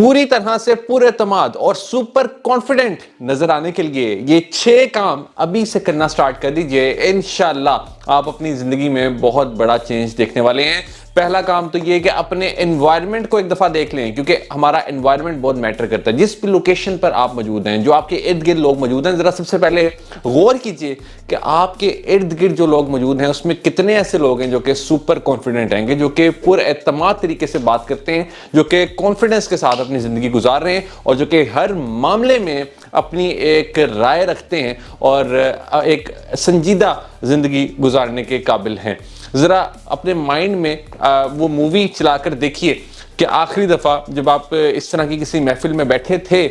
पूरी तरह से पुरएतमाद और सुपर कॉन्फिडेंट नजर आने के लिए ये 6 काम अभी से करना स्टार्ट कर दीजिए। इंशाल्लाह आप अपनी जिंदगी में बहुत बड़ा चेंज देखने वाले हैं। पहला काम तो ये कि अपने एनवायरनमेंट को एक दफा देख लें, क्योंकि हमारा एनवायरनमेंट बहुत मैटर करता है। जिस भी लोकेशन पर आप मौजूद हैं, जो आपके इर्द गिर्द लोग मौजूद हैं, जरा सबसे पहले गौर कीजिए कि आपके इर्द गिर्द जो लोग मौजूद हैं उसमें कितने ऐसे लोग हैं जो कि सुपर कॉन्फिडेंट हैं, जो कि पुरएतमाद तरीके से बात करते हैं, जो कि कॉन्फिडेंस के साथ अपनी जिंदगी गुजार रहे हैं और जो कि हर मामले में अपनी एक राय रखते हैं और एक संजीदा जिंदगी गुजारने के काबिल हैं। ज़रा अपने माइंड में वो मूवी चलाकर देखिए कि आखिरी दफ़ा जब आप इस तरह की किसी महफिल में बैठे थे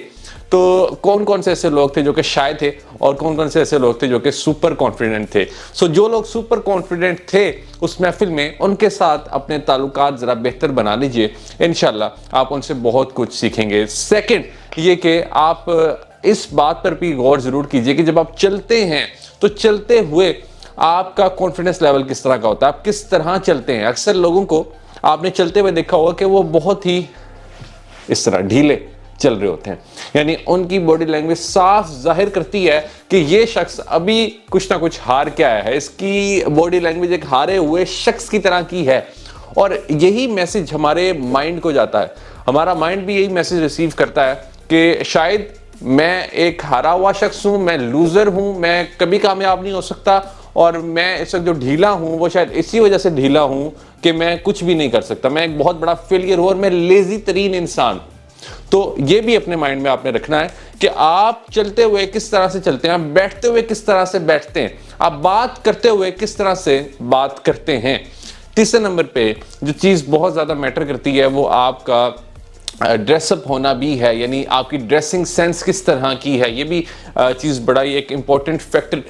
तो कौन कौन से ऐसे लोग थे जो कि शाय थे और कौन कौन से ऐसे लोग थे जो कि सुपर कॉन्फिडेंट थे। जो लोग सुपर कॉन्फिडेंट थे उस महफिल में, उनके साथ अपने ताल्लुकात ज़रा बेहतर बना लीजिए। इंशाल्लाह आप उनसे बहुत कुछ सीखेंगे। सेकंड ये कि आप इस बात पर भी गौर ज़रूर कीजिए कि जब आप चलते हैं तो चलते हुए आपका कॉन्फिडेंस लेवल किस तरह का होता है, आप किस तरह चलते हैं। अक्सर लोगों को आपने चलते हुए देखा होगा कि वो बहुत ही इस तरह ढीले चल रहे होते हैं, यानी उनकी बॉडी लैंग्वेज साफ जाहिर करती है कि ये शख्स अभी कुछ ना कुछ हार के आया है। इसकी बॉडी लैंग्वेज एक हारे हुए शख्स की तरह की है और यही मैसेज हमारे माइंड को जाता है। हमारा माइंड भी यही मैसेज रिसीव करता है कि शायद मैं एक हारा हुआ शख्स हूँ, मैं लूजर हूँ, मैं कभी कामयाब नहीं हो सकता और मैं इस वक्त जो ढीला हूँ वो शायद इसी वजह से ढीला हूँ कि मैं कुछ भी नहीं कर सकता, मैं एक बहुत बड़ा फेलियर हूँ और मैं लेजी तरीन इंसान। तो ये भी अपने माइंड में आपने रखना है कि आप चलते हुए किस तरह से चलते हैं, आप बैठते हुए किस तरह से बैठते हैं, आप बात करते हुए किस तरह से बात करते हैं। तीसरे नंबर पे जो चीज़ बहुत ज़्यादा मैटर करती है वो आपका ड्रेसअप होना भी है, यानी आपकी ड्रेसिंग सेंस किस तरह की है। ये भी चीज़ बड़ा ही एक इम्पॉर्टेंट फैक्टर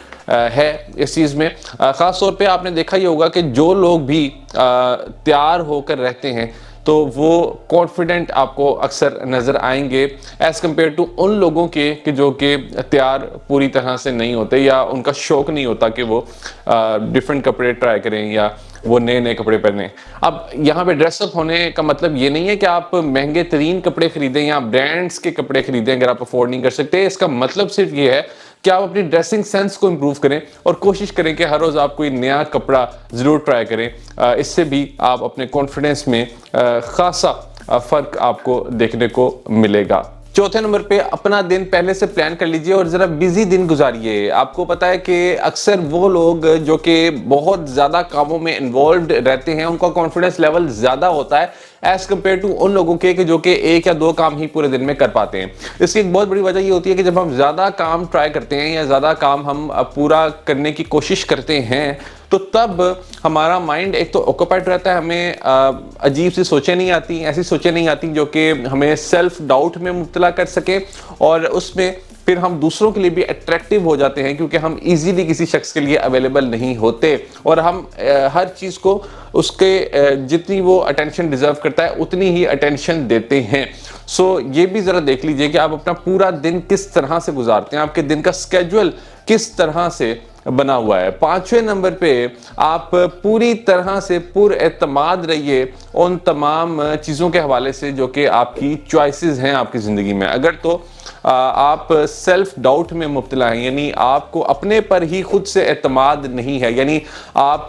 है इस चीज़ में। ख़ास तौर पे आपने देखा ही होगा कि जो लोग भी तैयार होकर रहते हैं तो वो कॉन्फिडेंट आपको अक्सर नज़र आएंगे एज़ कम्पेयर टू उन लोगों के कि जो कि तैयार पूरी तरह से नहीं होते या उनका शौक़ नहीं होता कि वो डिफरेंट कपड़े ट्राई करें या वो नए नए कपड़े पहने। अब यहाँ पे ड्रेसअप होने का मतलब ये नहीं है कि आप महंगे तरीन कपड़े खरीदें या ब्रांड्स के कपड़े खरीदें अगर आप अफोर्ड नहीं कर सकते। इसका मतलब सिर्फ ये है कि आप अपनी ड्रेसिंग सेंस को इम्प्रूव करें और कोशिश करें कि हर रोज़ आप कोई नया कपड़ा ज़रूर ट्राई करें। इससे भी आप अपने कॉन्फिडेंस में खासा फ़र्क आपको देखने को मिलेगा। चौथे नंबर पे अपना दिन पहले से प्लान कर लीजिए और ज़रा बिजी दिन गुजारिए। आपको पता है कि अक्सर वो लोग जो कि बहुत ज़्यादा कामों में इन्वॉल्व्ड रहते हैं उनका कॉन्फिडेंस लेवल ज़्यादा होता है एज़ कम्पेयर टू उन लोगों के कि जो कि एक या दो काम ही पूरे दिन में कर पाते हैं। इसकी एक बहुत बड़ी वजह ये होती है कि जब हम ज़्यादा काम ट्राई करते हैं या ज़्यादा काम हम पूरा करने की कोशिश करते हैं तो तब हमारा माइंड एक तो ऑक्यूपाइड रहता है, हमें अजीब सी सोचें नहीं आती, ऐसी सोचें नहीं आती जो कि हमें सेल्फ डाउट में मुब्तला कर सके और उसमें फिर हम दूसरों के लिए भी अट्रैक्टिव हो जाते हैं क्योंकि हम इजीली किसी शख्स के लिए अवेलेबल नहीं होते और हम हर चीज़ को उसके जितनी वो अटेंशन डिजर्व करता है उतनी ही अटेंशन देते हैं। ये भी ज़रा देख लीजिए कि आप अपना पूरा दिन किस तरह से गुजारते हैं, आपके दिन का स्केड्यूल किस तरह से बना हुआ है। पांचवें नंबर पे आप पूरी तरह से पुरएतमाद रहिए उन तमाम चीज़ों के हवाले से जो कि आपकी चॉइसेस हैं आपकी ज़िंदगी में। अगर तो आप सेल्फ डाउट में मुब्तला हैं, यानी आपको अपने पर ही खुद से एतमाद नहीं है, यानी आप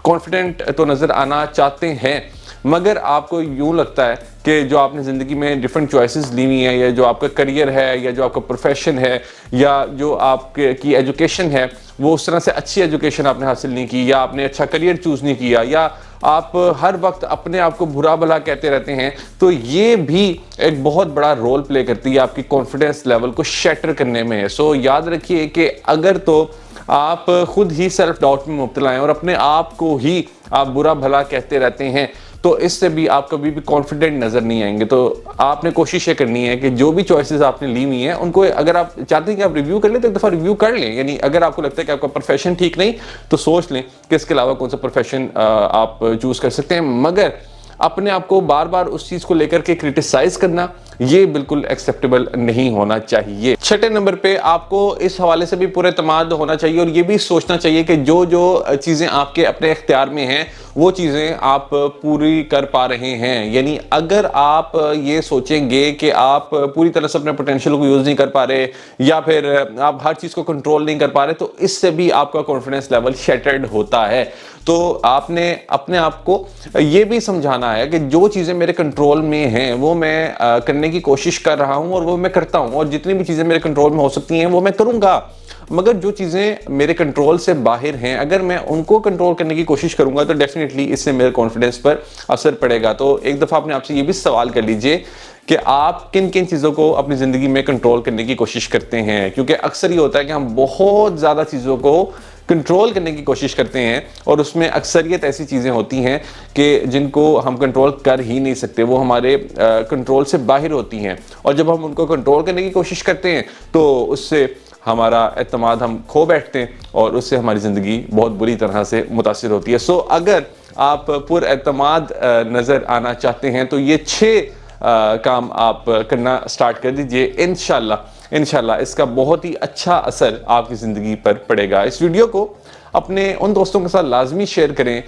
कॉन्फिडेंट तो नज़र आना चाहते हैं मगर आपको यूँ लगता है कि जो आपने ज़िंदगी में डिफरेंट चॉइसेस ली हुई हैं या जो आपका करियर है या जो आपका प्रोफेशन है या जो आपके की एजुकेशन है वो उस तरह से अच्छी एजुकेशन आपने हासिल नहीं की या आपने अच्छा करियर चूज़ नहीं किया या आप हर वक्त अपने आप को बुरा भला कहते रहते हैं, तो ये भी एक बहुत बड़ा रोल प्ले करती है आपकी कॉन्फिडेंस लेवल को शैटर करने में। याद रखिए कि अगर तो आप खुद ही सेल्फ डाउट में मुब्तला हैं और अपने आप को ही आप बुरा भला कहते रहते हैं तो इससे भी आप कभी भी कॉन्फिडेंट नज़र नहीं आएंगे। तो आपने कोशिश ये करनी है कि जो भी चॉइसेस आपने ली हुई हैं उनको अगर आप चाहते हैं कि आप रिव्यू कर लें तो एक दफ़ा रिव्यू कर लें। यानी अगर आपको लगता है कि आपका प्रोफेशन ठीक नहीं तो सोच लें कि इसके अलावा कौन सा प्रोफेशन आप चूज़ कर सकते हैं, मगर अपने आप को बार बार उस चीज़ को लेकर के क्रिटिसाइज़ करना یہ بالکل ایکسیپٹیبل نہیں ہونا چاہیے۔ چھٹے نمبر پہ آپ کو اس حوالے سے بھی پورا اعتماد ہونا چاہیے اور یہ بھی سوچنا چاہیے کہ جو چیزیں آپ کے اپنے اختیار میں ہیں وہ چیزیں آپ پوری کر پا رہے ہیں۔ یعنی اگر آپ یہ سوچیں گے کہ آپ پوری طرح سے اپنے پوٹینشیل کو یوز نہیں کر پا رہے یا پھر آپ ہر چیز کو کنٹرول نہیں کر پا رہے، تو اس سے بھی آپ کا کانفیڈنس لیول شیٹرڈ ہوتا ہے۔ تو آپ نے اپنے آپ کو یہ بھی سمجھانا ہے کہ جو چیزیں میرے کنٹرول میں ہیں وہ میں کرنے کی کوشش کر رہا ہوں اور وہ میں کرتا ہوں، اور جتنی بھی چیزیں میرے کنٹرول میں ہو سکتی ہیں وہ میں کروں گا۔ مگر جو چیزیں میرے کنٹرول سے باہر ہیں اگر میں ان کو کنٹرول کرنے کی کوشش کروں گا تو ڈیفینیٹلی اس سے میرے کانفیڈنس پر اثر پڑے گا۔ تو ایک دفعہ اپنے آپ سے یہ بھی سوال کر لیجئے کہ آپ کن کن چیزوں کو اپنی زندگی میں کنٹرول کرنے کی کوشش کرتے ہیں، کیونکہ اکثر یہ ہوتا ہے کہ ہم بہت زیادہ چیزوں کو کنٹرول کرنے کی کوشش کرتے ہیں اور اس میں اکثریت ایسی چیزیں ہوتی ہیں کہ جن کو ہم کنٹرول کر ہی نہیں سکتے، وہ ہمارے کنٹرول سے باہر ہوتی ہیں، اور جب ہم ان کو کنٹرول کرنے کی کوشش کرتے ہیں تو اس سے ہمارا اعتماد ہم کھو بیٹھتے ہیں اور اس سے ہماری زندگی بہت بری طرح سے متاثر ہوتی ہے۔ سو اگر آپ پر اعتماد نظر آنا چاہتے ہیں تو یہ 6 کام آپ کرنا سٹارٹ کر دیجئے، انشاءاللہ اس کا بہت ہی اچھا اثر آپ کی زندگی پر پڑے گا۔ اس ویڈیو کو اپنے ان دوستوں کے ساتھ لازمی شیئر کریں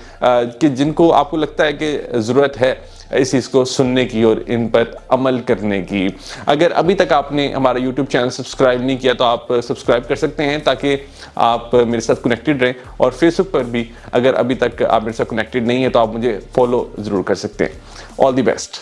کہ جن کو آپ کو لگتا ہے کہ ضرورت ہے اس چیز کو سننے کی اور ان پر عمل کرنے کی۔ اگر ابھی تک آپ نے ہمارا یوٹیوب چینل سبسکرائب نہیں کیا تو آپ سبسکرائب کر سکتے ہیں تاکہ آپ میرے ساتھ کنیکٹڈ رہیں، اور فیس بک پر بھی اگر ابھی تک آپ میرے ساتھ کنیکٹڈ نہیں ہیں تو آپ مجھے فالو ضرور کر سکتے ہیں۔ آل دی بیسٹ۔